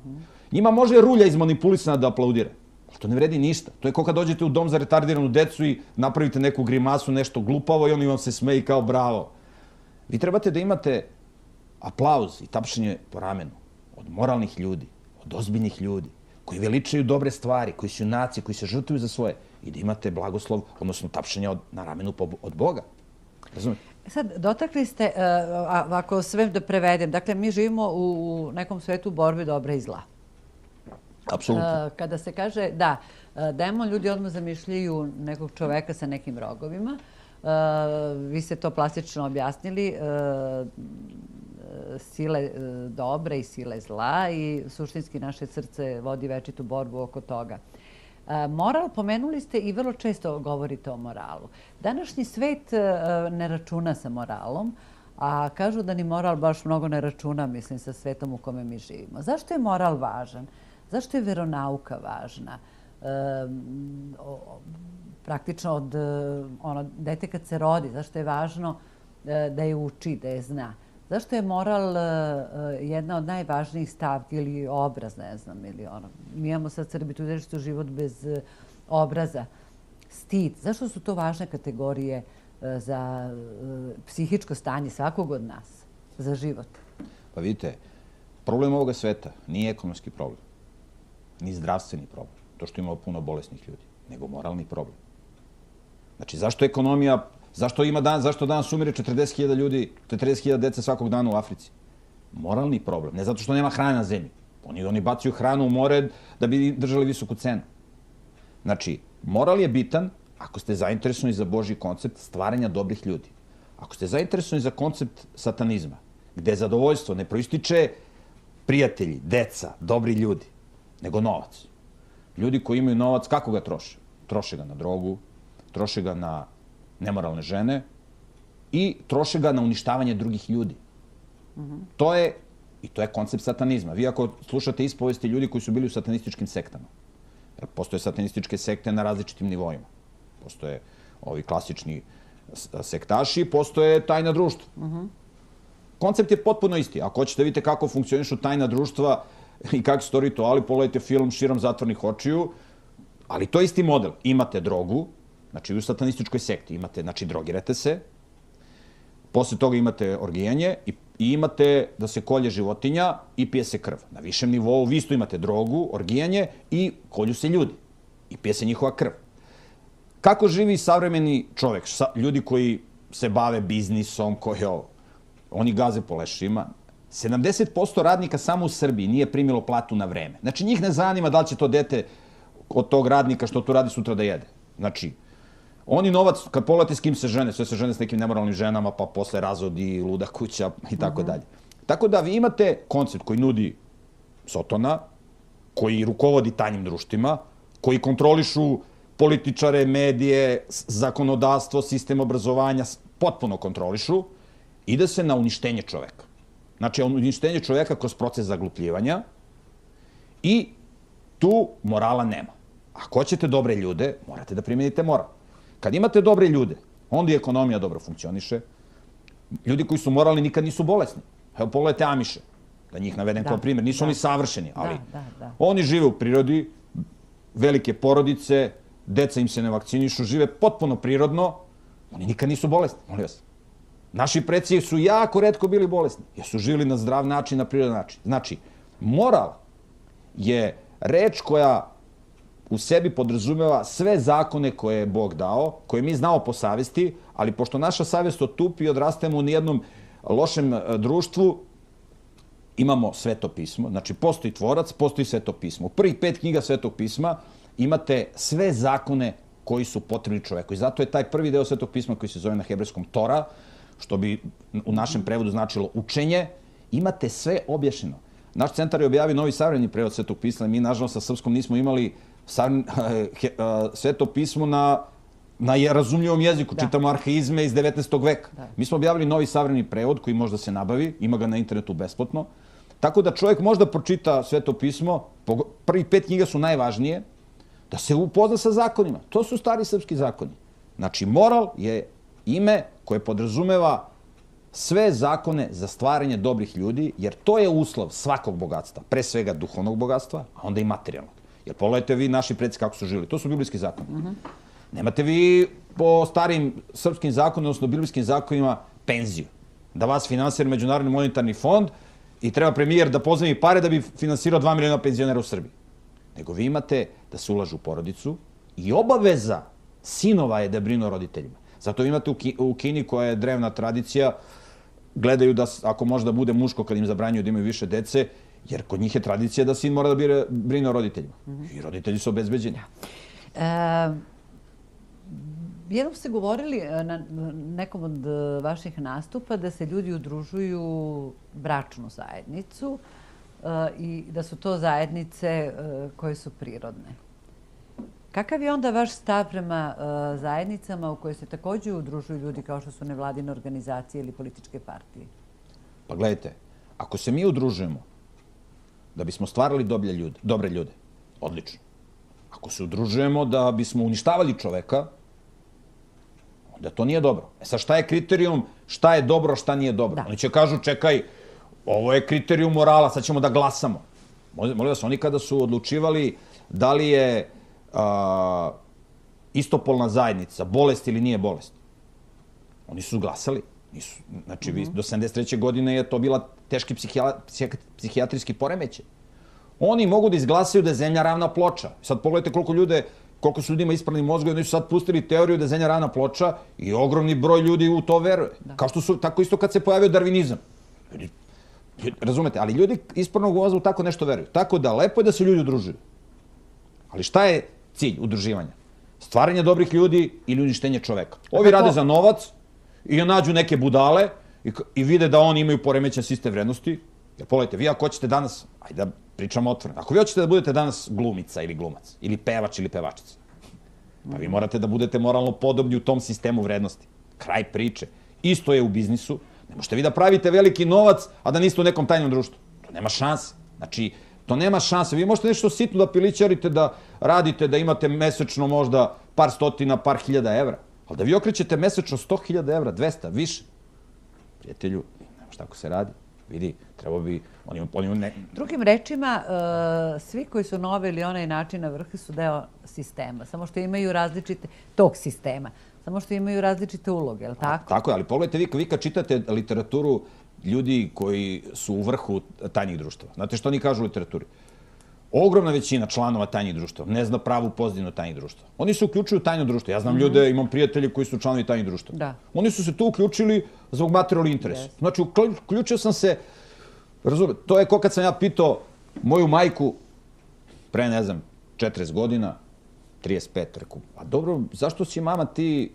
Njima može rulja izmanipulisana da aplaudira. To ne vredi ništa. To je kao kad dođete u dom za retardiranu decu i napravite neku grimasu, nešto glupavo i oni vam se smeji kao bravo. Vi trebate da imate aplauz i tapšanje po ramenu od moralnih ljudi, od ozbiljnih ljudi, koji veličaju dobre stvari, koji su junaci, koji se žrtvuju za svoje i da imate blagoslov, odnosno tapšanje na ramenu od Boga. Razumite? Sad, dotakli ste, ako sve da prevedem, dakle, mi živimo u nekom svetu borbe dobra i zla. Apsolutno. Kada se kaže, da, demon, ljudi odmah zamišljaju nekog čoveka sa nekim rogovima, Vi ste to plastično objasnili, sile dobre i sile zla i suštinski naše srce vodi večitu borbu oko toga. Moral, pomenuli ste i vrlo često govorite o moralu. Današnji svet ne računa sa moralom, a kažu da ni moral baš mnogo ne računa, mislim, sa svetom u kome mi živimo. Zašto je moral važan? Zašto je veronauka važna? Praktično od dete kad se rodi, zašto je važno da je uči, da je zna? Zašto je moral jedna od najvažnijih stavki ili obraz, ne znam, ili ono. Mi imamo sad servitudeštvo život bez obraza, stid. Zašto su to važne kategorije za psihičko stanje svakog od nas, za život? Pa vidite, problem ovoga sveta nije ekonomski problem, ni zdravstveni problem, to što imamo puno bolesnih ljudi, nego moralni problem. Znači, zašto ekonomija, zašto danas umire 40.000 ljudi, 40.000 dece svakog dana u Africi? Moralni problem, ne zato što nema hrane na zemlji. Oni bacaju hranu u more da bi držali visoku cenu. Znači, moral je bitan ako ste zainteresovani za Božji koncept stvaranja dobrih ljudi. Ako ste zainteresovani za koncept satanizma, gde zadovoljstvo ne proističe prijatelji, deca, dobri ljudi, nego novac. Ljudi koji imaju novac, kako ga troše? Troše ga na drogu, troše ga na nemoralne žene i troše ga na uništavanje drugih ljudi. To je koncept satanizma. Vi ako slušate ispovesti ljudi koji su bili u satanističkim sektama, postoje satanističke sekte na različitim nivoima. Postoje ovi klasični sektaši, postoje tajna društva. Koncept je potpuno isti. Ako hoćete vidite kako funkcionišu tajna društva i kakvi su to rituali, pogledajte film Širom zatvornih očiju, ali to je isti model. Imate drogu, znači u satanističkoj sekti imate, znači drogirate se, posle toga imate orgijanje i imate da se kolje životinja i pije se krv. Na višem nivou vi isto imate drogu, orgijanje i kolju se ljudi i pije se njihova krv. Kako živi savremeni čovek? Ljudi koji se bave biznisom, oni gaze po lešima. 70% radnika samo u Srbiji nije primilo platu na vreme. Znači, njih ne zanima da li će to dete od tog radnika što tu radi sutra da jede. Znači, oni novac, kad pogledate s kim se žene, sve se žene s nekim nemoralnim ženama, pa posle razvodi, luda kuća i tako dalje. Tako da vi imate koncept koji nudi Sotona, koji rukovodi tajnim društvima, koji kontrolišu političare, medije, zakonodavstvo, sistem obrazovanja, potpuno kontrolišu, ide se na uništenje čoveka. Znači, uništenje čoveka kroz proces zaglupljivanja i tu morala nema. Ako hoćete dobre ljude, morate da primenite moral. Kad imate dobre ljude, onda i ekonomija dobro funkcioniše. Ljudi koji su moralni nikad nisu bolesni. Evo, pogledajte Amiše, da njih navedem kao primjer. Nisu oni savršeni, ali oni žive u prirodi, velike porodice, deca im se ne vakcinišu, žive potpuno prirodno, oni nikad nisu bolesni, molim vas. Naši preci su jako retko bili bolesni, jer su živjeli na zdrav način, na prirodan način. Znači, moral je reč koja u sebi podrazumeva sve zakone koje je Bog dao, koje mi znamo po savesti, ali pošto naša savest otupi i odrastemo u nijednom lošem društvu, imamo Sveto pismo. Znači, postoji tvorac, postoji Sveto pismo. U prvih 5 knjiga Svetog pisma imate sve zakone koji su potrebni čoveku. I zato je taj prvi deo Svetog pisma koji se zove na hebrejskom Tora, što bi u našem prevodu značilo učenje, imate sve objašnjeno. Naš centar je objavio novi savremeni prevod Svetog pisma. Mi, nažalost, sa srpskom nismo imali Sveto pismo na razumljivom jeziku. Čitamo arhaizme iz 19. veka. Mi smo objavili novi savremeni prevod koji može da se nabavi. Ima ga na internetu besplatno. Tako da čovjek može da pročita Sveto pismo. Prvih 5 knjiga su najvažnije. Da se upozna sa zakonima. To su stari srpski zakoni. Znači, moral je ime koje podrazumeva sve zakone za stvaranje dobrih ljudi, jer to je uslov svakog bogatstva. Pre svega duhovnog bogatstva, a onda i materijalnog. Jer pogledajte vi naši preci kako su živjeli. To su biblijski zakoni. Nemate vi po starim srpskim zakonima, odnosno biblijskim zakonima, penziju. Da vas finansira Međunarodni monetarni fond i treba premijer da pozajmi pare da bi finansirao 2 miliona penzionera u Srbiji. Nego vi imate da se ulažu u porodicu i obaveza sinova je da brinu o roditeljima. Zato vi imate u Kini, koja je drevna tradicija, gledaju da ako može da bude muško kad im zabranjuju da imaju više dece, jer kod njih je tradicija da sin mora da brine o roditeljima. I roditelji su obezbeđeni. Jednom ste govorili na nekom od vaših nastupa da se ljudi udružuju u bračnu zajednicu i da su to zajednice koje su prirodne. Kakav je onda vaš stav prema zajednicama u koje se također udružuju ljudi kao što su nevladine organizacije ili političke partije? Pa gledajte, ako se mi udružujemo da bismo stvarali dobre ljude, odlično. Ako se udružujemo da bismo uništavali čoveka, onda to nije dobro. Sad šta je kriterijum, šta je dobro, šta nije dobro? Oni će kažu, čekaj, ovo je kriterijum morala, sad ćemo da glasamo. Molim vas, oni kada su odlučivali da li je istopolna zajednica bolest ili nije bolest, oni su glasali. Znači, do 73. godine je to bila teški psihijatrijski poremećaj. Oni mogu da izglasaju da je zemlja ravna ploča. Sad pogledajte koliko su ljudima ispravni mozgovi, oni su sad pustili teoriju da je zemlja ravna ploča i ogromni broj ljudi u to veruje. Kao što su, tako isto kad se pojavio darvinizam. Razumete, ali ljudi ispravnog mozga u tako nešto veruju. Tako da, lepo je da se ljudi udružuju. Ali šta je cilj udruživanja? Stvaranje dobrih ljudi ili uništenje čoveka. Ovi rade za novac i nađu neke budale i vide da oni imaju poremećen sistem vrednosti. Jer pogledajte, vi ako hoćete danas, ajde da pričamo otvoreno, ako vi hoćete da budete danas glumica ili glumac, ili pevač ili pevačica, pa vi morate da budete moralno podobni u tom sistemu vrednosti. Kraj priče. Isto je u biznisu. Ne možete vi da pravite veliki novac, a da niste u nekom tajnom društvu. To nema šanse. Znači, to nema šanse. Vi možete nešto sitno da pilićarite, da radite, da imate mesečno možda par stotina, par hiljada evra. Ali da vi okrećete mesečno 100.000 evra, 200, više. Prijatelju, nema šta ako se radi. Vidi, treba bi... Drugim rečima, svi koji su na ovaj ili onaj način na vrhu su deo sistema. Samo što imaju različite... tog sistema. Samo što imaju različite uloge, je li tako? Tako je, ali pogledajte vi kad čitate literaturu ljudi koji su u vrhu tajnih društava. Znate što oni kažu u literaturi? Ogromna većina članova tajnih društava ne zna pravu pozadinu tajnih društava. Oni se uključuju u tajno društvo. Ja znam ljude, imam prijatelje koji su članovi tajnih društava. Oni su se tu uključili zbog materijalnog interesa. Znači, uključio sam se, razumete, to je ko kad sam ja pitao moju majku pre, ne znam, 40 godina, 35, rekao, a dobro, zašto si mama ti,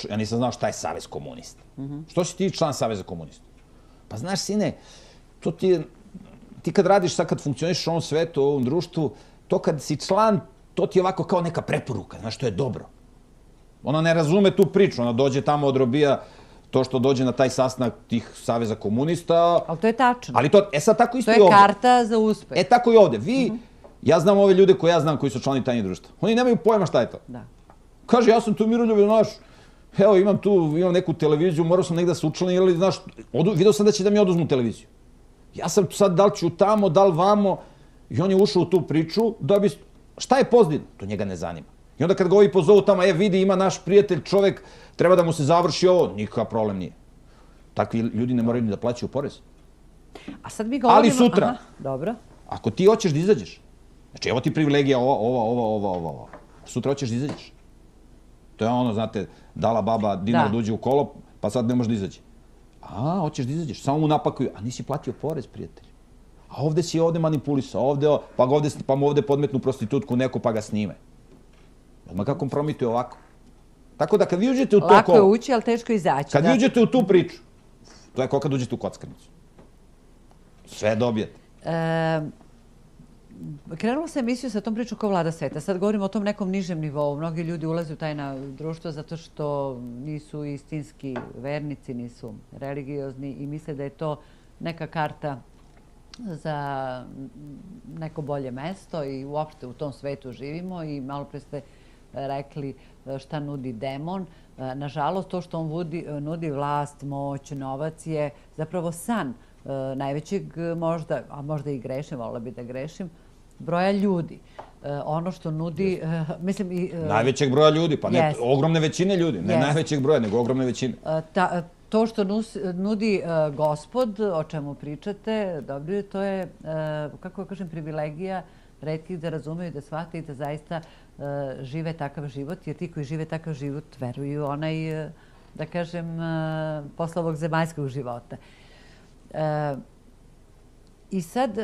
ja nisam znao šta je Savez komunista. Što si ti član Saveza komunista? Pa znaš, sine, to ti je, ti kad radiš, sad kad funkcioniš u ovom svetu, u ovom društvu, to kad si član, to ti je ovako kao neka preporuka, znaš, to je dobro. Ona ne razume tu priču, ona dođe tamo, odrobija to što dođe na taj sastanak tih Saveza komunista. Ali to je tačno. Ali to, sad tako isto i ovde. To je karta za uspeh. Tako i ovde. Vi, ja znam ove ljude koje ja znam koji su člani tajnih društva. Oni nemaju pojma šta je to. Kaže, ja sam tu Miroljube, znaš, evo imam neku televiziju, morao sam negdje da se učlanim, ili znaš, vidio sam da će da mi oduzmu televiziju. Ja sam sad, da li ću tamo, da li vamo, i on je ušao u tu priču, da bi, šta je pozitivno? To njega ne zanima. I onda kad ga ovi pozovu tamo, vidi, ima naš prijatelj, čovek, treba da mu se završi ovo, nikakav problem nije. Takvi ljudi ne moraju ni da plaćaju porez. A sad mi govorimo... Ali sutra, ako ti hoćeš da izađeš, znači evo ti privilegija, ova. Sutra hoćeš da izađeš. To je ono, znate, dala baba dinar da uđe u kolo, pa sad ne može da izađe. A, hoćeš da izađeš, samo mu napakuju. A nisi platio porez, prijatelj. A ovde si manipulisao, pa mu ovde podmetnu prostitutku neko pa ga snime. Odmah kako kompromituje ovako. Tako da kad vi uđete u to kolo... Lako je ući, ali teško izaći. Kad vi uđete u tu priču, to je kao kad uđete u kockarnicu. Sve dobijete. Krenula se emisiju sa tom pričom kao vlada sveta. Sad govorimo o tom nekom nižem nivou. Mnogi ljudi ulaze u tajna društva zato što nisu istinski vernici, nisu religiozni i misle da je to neka karta za neko bolje mesto i uopšte u tom svetu živimo i malo pre ste rekli šta nudi demon. Nažalost, to što on nudi vlast, moć, novac je zapravo san najvećeg možda, a možda i grešim, volila bi da grešim, broja ljudi. Ono što nudi, mislim i... Najvećeg broja ljudi, pa ne ogromne većine ljudi, ne najvećeg broja, nego ogromne većine. To što nudi Gospod, o čemu pričate, dobro, to je, kako kažem, privilegija retkih da razumeju, da shvate i da zaista žive takav život, jer ti koji žive takav život veruju onaj, da kažem, posle ovog zemaljskog života. I sad,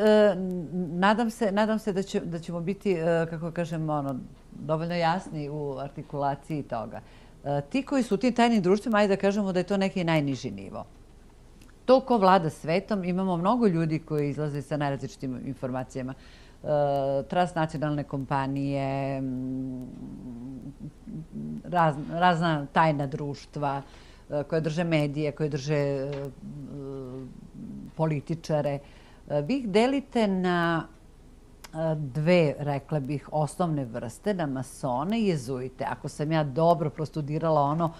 nadam se da ćemo biti, kako kažem, dovoljno jasni u artikulaciji toga. Ti koji su u tim tajnim društvima, ajde da kažemo da je to neki najniži nivo. To ko vlada svetom, imamo mnogo ljudi koji izlaze sa najrazličitim informacijama. Transnacionalne kompanije, razna tajna društva koje drže medije, koje drže političare. Vi ih delite na dve, rekla bih, osnovne vrste, na masone i jezuite. Ako sam ja dobro prostudirala ono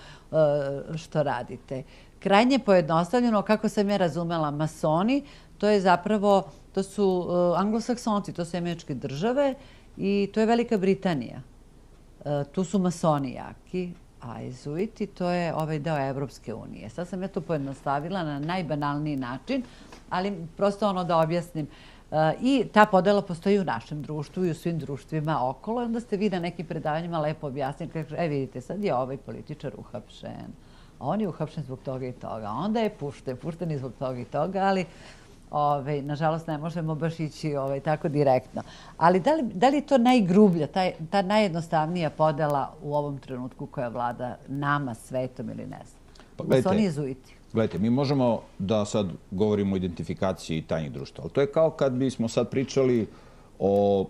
što radite. Krajnje pojednostavljeno, kako sam ja razumela, masoni, to je zapravo, to su anglosaksonci, to su američke države i to je Velika Britanija. Tu su masoni jaki, a jezuiti to je ovaj deo Evropske unije. Sad sam ja to pojednostavila na najbanalniji način, ali prosto ono da objasnim. I ta podela postoji u našem društvu i u svim društvima okolo. Onda ste vi na nekim predavanjima lepo objasnili, kaže, vidite, sad je ovaj političar uhapšen, a on je uhapšen zbog toga i toga. Onda je pušten i zbog toga i toga, ali nažalost ne možemo baš ići tako direktno. Ali da li je to najgrublja, ta najjednostavnija podela u ovom trenutku koja vlada nama, svetom ili ne znam? Masoni jezuiti. Gledajte, mi možemo da sad govorimo o identifikaciji tajnih društva, ali to je kao kad bismo sad pričali o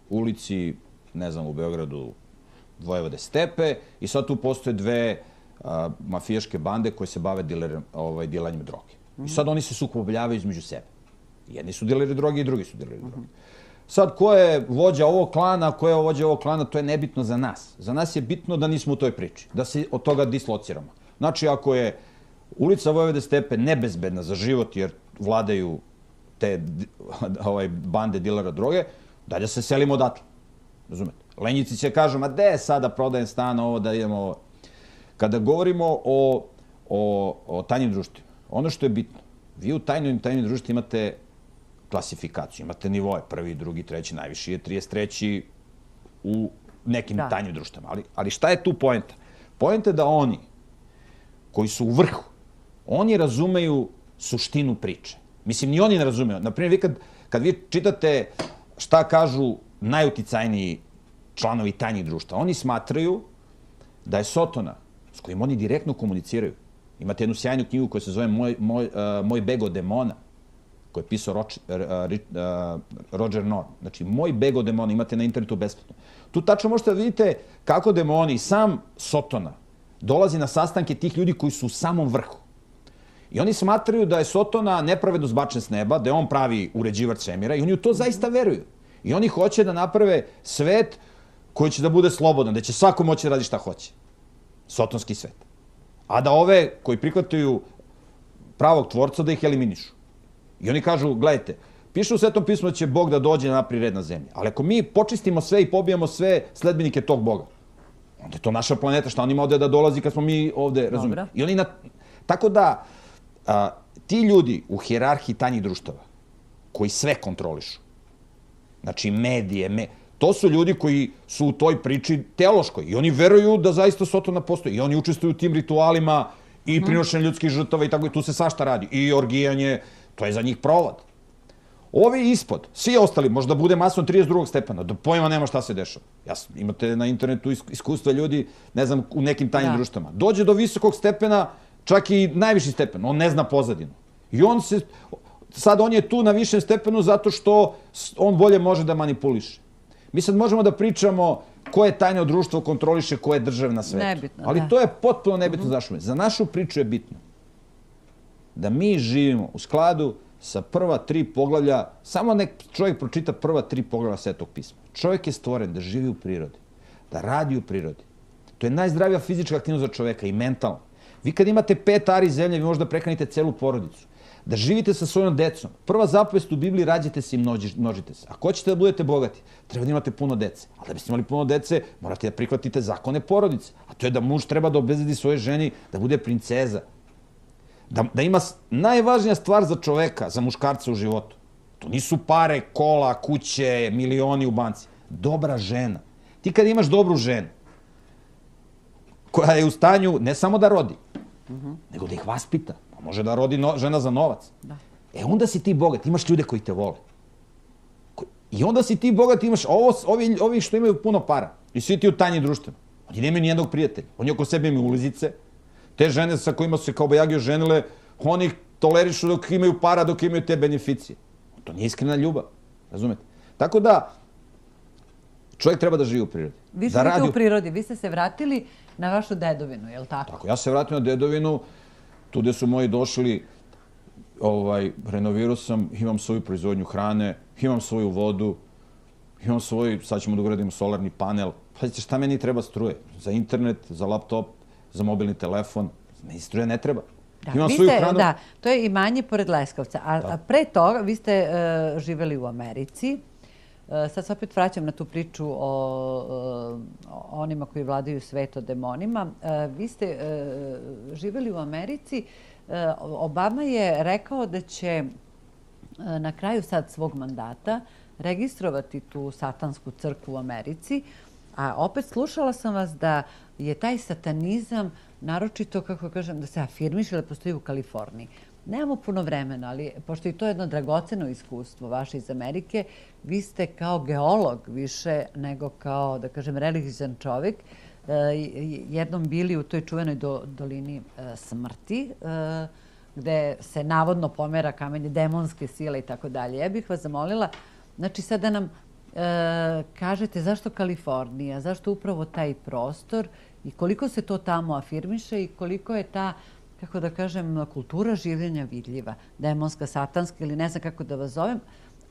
ulici, ne znam, u Beogradu, Vojvode Stepe i sad tu postoje dve mafijaške bande koje se bave dilanjem droge. I sad oni se sukobljavaju između sebe. Jedni su dileri droge i drugi su dileri droge. Sad, ko je vođa ovog klana, ko je vođa ovog klana, to je nebitno za nas. Za nas je bitno da nismo u toj priči, da se od toga dislociramo. Znači, ako je ulica Vojvode Stepe nebezbedna za život jer vladaju te bande dilera droge, dalje se selimo odatle. Razumete? Lenjici će kažu, ma gde sada prodajem stan, ovo da idemo... Kada govorimo o tajnim društvima, ono što je bitno, vi u tajnim društvima imate klasifikaciju, imate nivoje, prvi, drugi, treći, najviši je 33. u nekim tajnim društvima. Ali šta je tu poenta? Poenta je da oni koji su u vrhu, oni razumeju suštinu priče. Mislim, ni oni ne razumeju. Naprimjer, kad vi čitate šta kažu najuticajniji članovi tajnih društva, oni smatraju da je Sotona, s kojim oni direktno komuniciraju. Imate jednu sjajnu knjigu koja se zove Moj beg od demona, koju je pisao Roger Norm. Znači, Moj beg od demona, imate na internetu besplatno. Tu tačno možete da vidite kako demoni, sam Sotona, dolazi na sastanke tih ljudi koji su u samom vrhu. I oni smatraju da je Sotona nepravedno zbačen s neba, da je on pravi uređivač svemira i oni u to zaista veruju. I oni hoće da naprave svet koji će da bude slobodan, da će svako moći da radi šta hoće. Sotonski svet. A da ove koji prihvataju pravog tvorca da ih eliminišu. I oni kažu, gledajte, piše u Svetom pismu da će Bog da dođe da napravi red na zemlji. Ali ako mi počistimo sve i pobijamo sve sledbenike tog Boga, onda je to naša planeta, šta on ima ovde da dolazi kad smo mi ovde, razumijemo? I oni tako da, ti ljudi u hijerarhiji tajnih društava, koji sve kontrolišu, znači medije, to su ljudi koji su u toj priči teološkoj i oni veruju da zaista Sotona postoji i oni učestvuju u tim ritualima i prinošenju ljudskih žrtava i tako i tu se svašta radi. I orgijanje, to je za njih provod. Ovi ispod, svi ostali, možda bude mason 32. stepena, da pojma nema šta se dešava. Imate na internetu iskustva ljudi, ne znam, u nekim tajnim društvama. Dođe do visokog stepena, čak i najviši stepen, on ne zna pozadinu. I sad on je tu na višem stepenu zato što on bolje može da manipuliše. Mi sad možemo da pričamo koje tajno društvo kontroliše koje države na svetu. Nebitno, ali to je potpuno nebitno za našu. Za našu priču je bitno da mi živimo u skladu sa prva 3 poglavlja, samo nek čovjek pročita prva 3 poglavlja Svetog pisma. Čovjek je stvoren da živi u prirodi, da radi u prirodi. To je najzdravija fizička aktivnost za čovjeka i mentalna. Vi kad imate 5 ari zemlje, vi možda prehranite celu porodicu. Da živite sa svojom decom. Prva zapovest u Bibliji, rađajte se i množite se. Ako hoćete da budete bogati, treba da imate puno dece. Ali da biste imali puno dece, morate da prihvatite zakone porodice. A to je da muž treba da obezbedi svojoj ženi da bude princeza. Da ima najvažnija stvar za čoveka, za muškarca u životu. To nisu pare, kola, kuće, milioni u banci. Dobra žena. Ti kad imaš dobru ženu, koja je u stanju ne samo da rodi, nego da ih vaspita. Može da rodi žena za novac. Onda si ti bogat, imaš ljude koji te vole. I onda si ti bogat, imaš ovi što imaju puno para. I svi ti u tajnim društvima. Oni nemaju nijednog prijatelja. Oni oko sebe imaju ulizice. Te žene sa kojima su se kao bajagi oženile, oni ih tolerišu dok imaju para, dok imaju te beneficije. To nije iskrena ljubav. Razumete? Tako da, čovjek treba da živi u prirodi. Vi živite u prirodi. Vi ste se vratili na vašu dedovinu, je li tako? Tako, ja se vratio na dedovinu, tu gde su moji došli, renovirao sam, imam svoju proizvodnju hrane, imam svoju vodu, imam svoj, sad ćemo da ugradimo solarni panel. Pazite, šta meni treba struje? Za internet, za laptop, za mobilni telefon. Meni struje ne treba. Imam svoju hranu. Da, to je imanje pored Leskovca. A pre toga, vi ste živeli u Americi. Sad se opet vraćam na tu priču o onima koji vladaju svet, o demonima. Vi ste živeli u Americi. Obama je rekao da će na kraju sad svog mandata registrovati tu satansku crkvu u Americi. A opet slušala sam vas da je taj satanizam naročito, kako kažem, da se afirmiše da postoji u Kaliforniji. Nemamo puno vremena, ali pošto je to jedno dragoceno iskustvo vaše iz Amerike, vi ste kao geolog više nego kao, da kažem, religiozni čovjek, jednom bili u toj čuvenoj dolini smrti, gde se navodno pomera kamenje demonske sile i tako dalje. Ja bih vas zamolila, znači sad da nam kažete zašto Kalifornija, zašto upravo taj prostor i koliko se to tamo afirmiše i koliko je ta, kako da kažem, kultura življenja vidljiva, demonska, satanska ili ne znam kako da vas zovem.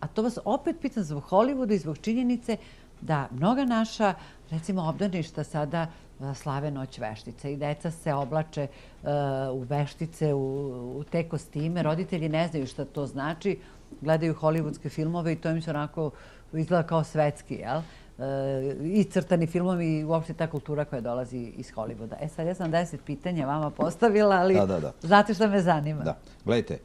A to vas opet pitam zbog Hollywooda i zbog činjenice da mnoga naša, recimo, obdaništa sada slave Noć veštica i deca se oblače u veštice, u te kostime. Roditelji ne znaju šta to znači, gledaju hollywoodske filmove i to im se onako izgleda kao svetski, jel? I crtani filmovi i uopšte ta kultura koja dolazi iz Hollywooda. Sad ja sam 10 pitanja vama postavila, ali znate šta me zanima. Da, gledajte,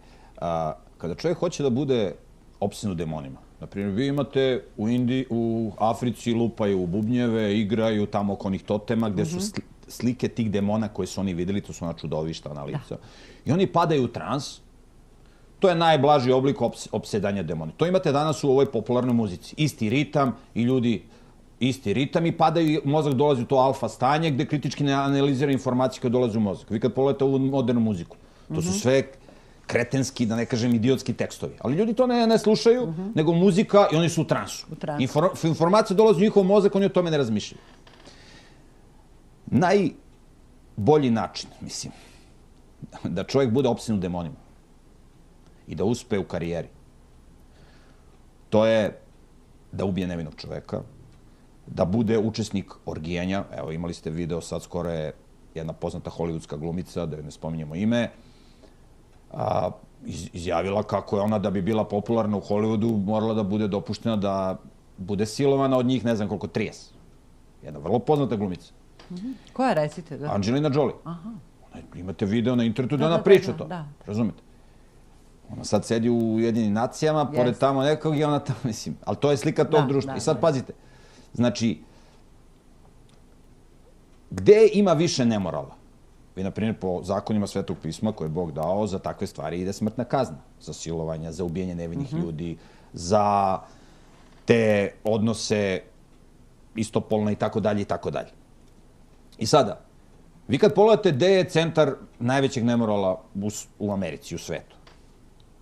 kada čovjek hoće da bude opsjednut demonima, naprimjer, vi imate u Indiji, u Africi lupaju u bubnjeve, igraju tamo oko onih totema gde su slike tih demona koje su oni videli, to su ona čudovišta, ona lica. I oni padaju u trans. To je najblaži oblik opsedanja demona. To imate danas u ovoj popularnoj muzici. Isti ritam i ljudi isti ritam i padaju, mozak dolazi u to alfa stanje gde kritički ne analizira informacije koje dolaze u mozak. Vi kad pogledate ovu modernu muziku, to su sve kretenski, da ne kažem idiotski tekstovi. Ali ljudi to ne slušaju, nego muzika i oni su u transu. Informacija dolazi u njihov mozak, oni o tome ne razmišljaju. Najbolji način, mislim, da čovjek bude opsjednut demonima i da uspe u karijeri, to je da ubije nevinog čoveka, da bude učesnik orgijanja. Evo, imali ste video, sad skoro je jedna poznata hollywoodska glumica, da joj ne spominjemo ime, izjavila kako je ona, da bi bila popularna u Hollywoodu, morala da bude dopuštena da bude silovana od njih, ne znam koliko, 30. Jedna vrlo poznata glumica. Koja, recite? Angelina Jolie. Imate video na internetu da ona priča to. Razumete? Ona sad sedi u Ujedinjenim nacijama, pored tamo nekog i ona tamo, mislim, ali to je slika tog društva. I sad pazite, znači, gde ima više nemorala? Vi, na primjer, po zakonima Svetog pisma koje je Bog dao, za takve stvari ide smrtna kazna. Za silovanja, za ubijanje nevinih ljudi, za te odnose istopolne i tako dalje i tako dalje. I sada, vi kad pogledate gde je centar najvećeg nemorala u Americi, u svetu,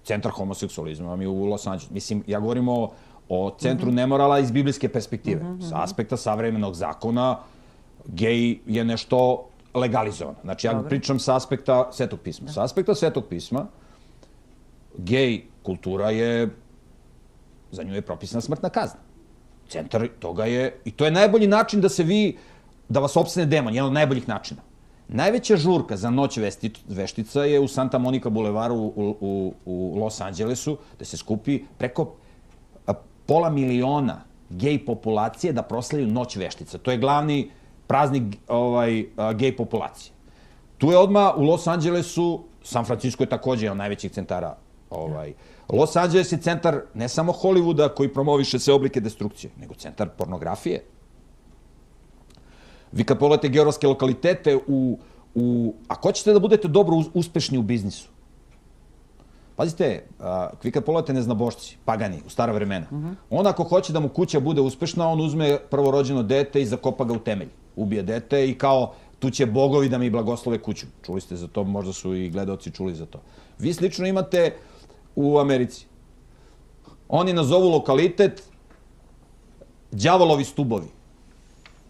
centar homoseksualizma vam je u Los Angelesu. Mislim, ja govorim o centru nemorala iz biblijske perspektive. Sa aspekta savremenog zakona, gej je nešto legalizovano. Znači, ja pričam sa aspekta Svetog pisma. Sa aspekta Svetog pisma, gej kultura je, za nju je propisana smrtna kazna. Centar toga je, i to je najbolji način da vas opsene demon, jedan od najboljih načina. Najveća žurka za Noć veštica je u Santa Monica bulevaru u Los Angelesu, gde se skupi preko 500.000 gej populacije da proslavljaju Noć veštica. To je glavni praznik gej populacije. Tu je odmah u Los Angelesu, San Francisco je također jedan od najvećih centara. Los Angeles je centar ne samo Hollywooda koji promoviše sve oblike destrukcije, nego centar pornografije. Vi kad pogledate geografske lokalitete, ako hoćete da budete dobro uspešni u biznisu, pazite, vi kad pogledate neznabošci, pagani, u stara vremena, on ako hoće da mu kuća bude uspešna, on uzme prvorođeno dete i zakopa ga u temelj. ubije dete i kao tu će bogovi da mi blagoslove kuću. Čuli ste za to, možda su i gledaoci čuli za to. Vi slično imate u Americi. Oni nazovu lokalitet đavolovi stubovi.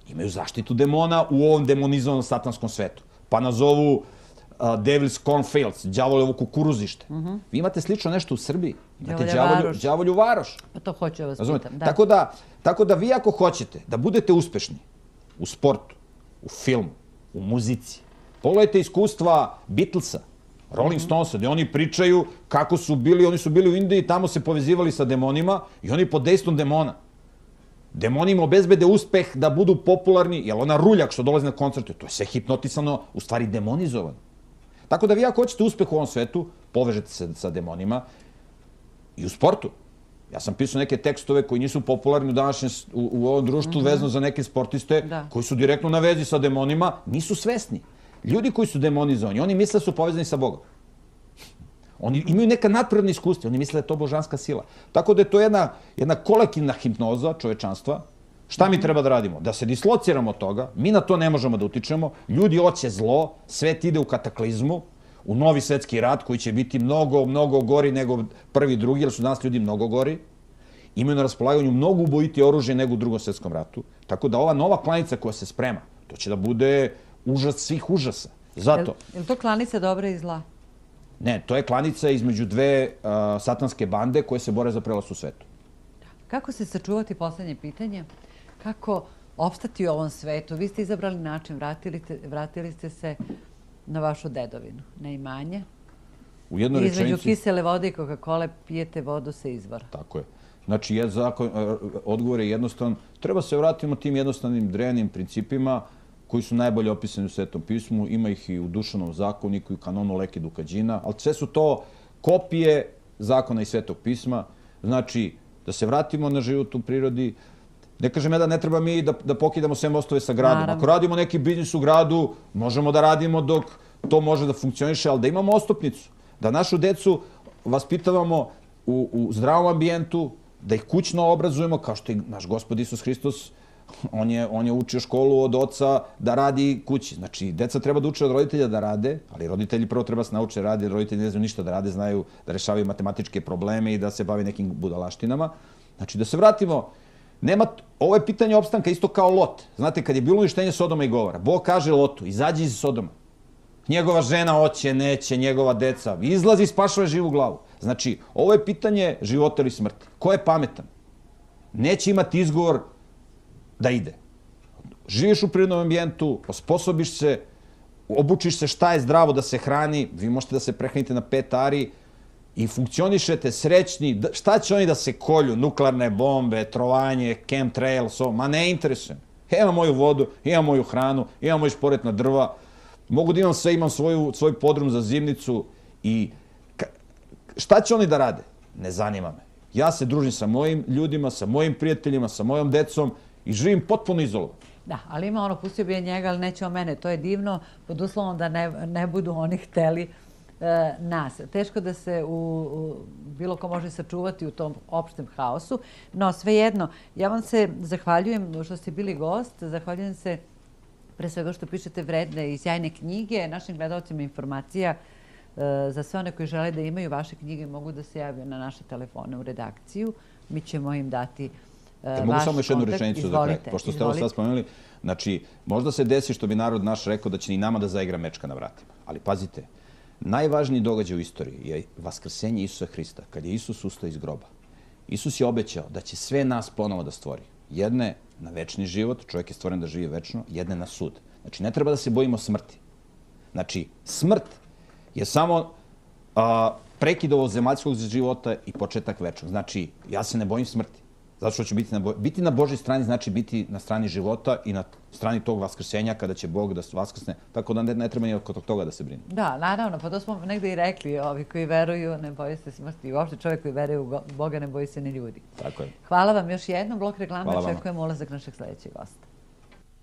Imaju zaštitu demona u ovom demonizovanom satanskom svetu. Pa nazovu Devil's Cornfields, đavolovo kukuruzište. Vi imate slično nešto u Srbiji. Imate đavolju varoš. Pa to hoću da vas pitam. Tako da vi ako hoćete da budete uspešni u sportu, u filmu, u muzici, pogledajte iskustva Beatlesa, Rolling Stonesa, gde oni pričaju kako su bili, oni su bili u Indiji, tamo se povezivali sa demonima i oni pod dejstvom demona. Demonima obezbede uspeh da budu popularni, jer ona ruljak što dolazi na koncerte, to je sve hipnotisano, u stvari demonizovano. Tako da vi ako hoćete uspeh u ovom svetu, povežete se sa demonima i u sportu. Ja sam pisao neke tekstove koji nisu popularni u ovom društvu vezano za neke sportiste koji su direktno na vezi sa demonima, nisu svesni. Ljudi koji su demonizovani, oni misle da su povezani sa Bogom. Oni imaju neka nadprirodna iskustva, oni misle da je to božanska sila. Tako da je to jedna kolektivna hipnoza čovečanstva. Šta mi treba da radimo? Da se dislociramo od toga, mi na to ne možemo da utičemo, ljudi hoće zlo, svet ide u kataklizmu, u novi svetski rat koji će biti mnogo, mnogo gori nego prvi, drugi, jer su danas ljudi mnogo gori. Imaju na raspolaganju mnogo ubojiti oružje nego u drugom svetskom ratu. Tako da ova nova klanica koja se sprema, to će da bude užas svih užasa. Zato. Je li to klanica dobra i zla? Ne, to je klanica između dve satanske bande koje se bore za prelaz u svetu. Kako se sačuvati, poslednje pitanje, kako opstati u ovom svetu? Vi ste izabrali način, vratili ste se na vašu dedovinu, na imanje. U jednoj rečenici... Između kisele vode i Coca-Cola pijete vodu sa izvora. Tako je. Znači, odgovor je jednostavan. Treba se vratiti tim jednostavnim drevnim principima koji su najbolje opisani u Svetom pismu. Ima ih i u Dušanom zakoniku i kanonu Leke Dukađina, ali sve su to kopije zakona i Svetog pisma. Znači, da se vratimo na život u prirodi. Ne kažem ja da ne treba mi da pokidamo sve mostove sa gradom. Ako radimo neki biznis u gradu, možemo da radimo dok to može da funkcioniše, ali da imamo ostupnicu. Da našu decu vaspitavamo u zdravom ambijentu, da ih kućno obrazujemo, kao što je naš Gospod Isus Hristos, on je učio školu od oca da radi kući. Znači, deca treba da uče od roditelja da rade, ali roditelji prvo treba se nauče radi, jer roditelji ne znaju ništa da rade, znaju da rešavaju matematičke probleme i da se bave nekim budalaštinama. Znači, da se vratimo, ovo je pitanje opstanka isto kao Lot. Znate, kad je bilo uništenje Sodoma i Gomora, Bog kaže Lotu, izađi iz Sodoma. Njegova žena hoće, neće, njegova deca, izlazi i spašava živu glavu. Znači, ovo je pitanje života ili smrti. Ko je pametan? Neće imati izgovor da ide. Živiš u prirodnom ambijentu, osposobiš se, obučiš se šta je zdravo da se hrani, vi možete da se prehranite na 5 ari i funkcionišete srećni. Šta će oni da se kolju? Nuklearne bombe, trovanje, chemtrail, ma ne interesujem. Imam moju vodu, imam moju hranu, imam moju šporetna drva, mogu da imam sve, imam svoj podrum za zimnicu i šta će oni da rade? Ne zanima me. Ja se družim sa mojim ljudima, sa mojim prijateljima, sa mojom decom i živim potpuno izolovan. Da, ali ima ono, pustio bi je njega, ali neće o mene. To je divno, pod uslovom da ne budu oni hteli nas. Teško da se bilo ko može sačuvati u tom opštem haosu, no svejedno, ja vam se zahvaljujem što ste bili gost, zahvaljujem se pre svega što pišete vredne i sjajne knjige, našim gledalcima informacija. Za sve one koji žele da imaju vaše knjige mogu da se javljaju na naše telefone u redakciju. Mi ćemo im dati vaš kontakt. Mogu samo još jednu rečenicu za kraj, pošto ste ovo sad spomenuli. Znači, možda se desi što bi narod naš rekao da će i nama da zaigra mečka na vratima. Ali pazite, najvažniji događaj u istoriji je vaskrsenje Isusa Hrista. Kad je Isus ustao iz groba, Isus je obećao da će sve nas ponovo da stvori. Jedne na večni život, čovjek je stvoren da živi večno, jedne na sud. Znači, ne treba da se bojimo smrti. Znači, smrt je samo prekid ovog zemaljskog života i početak večnog. Znači, ja se ne bojim smrti. Zato što ću biti na Božoj strani, znači biti na strani života i na strani tog vaskrsenja kada će Bog da vaskrsne. Tako da ne treba ni oko toga da se brine. Da, naravno, pa to smo negde i rekli, ovi koji veruju ne boje se smrti. I uopšte čovjek koji veruje u Boga ne boji se ni ljudi. Tako je. Hvala vam još jednom. Blok reklame, očekujemo ulazak našeg sledećeg gosta.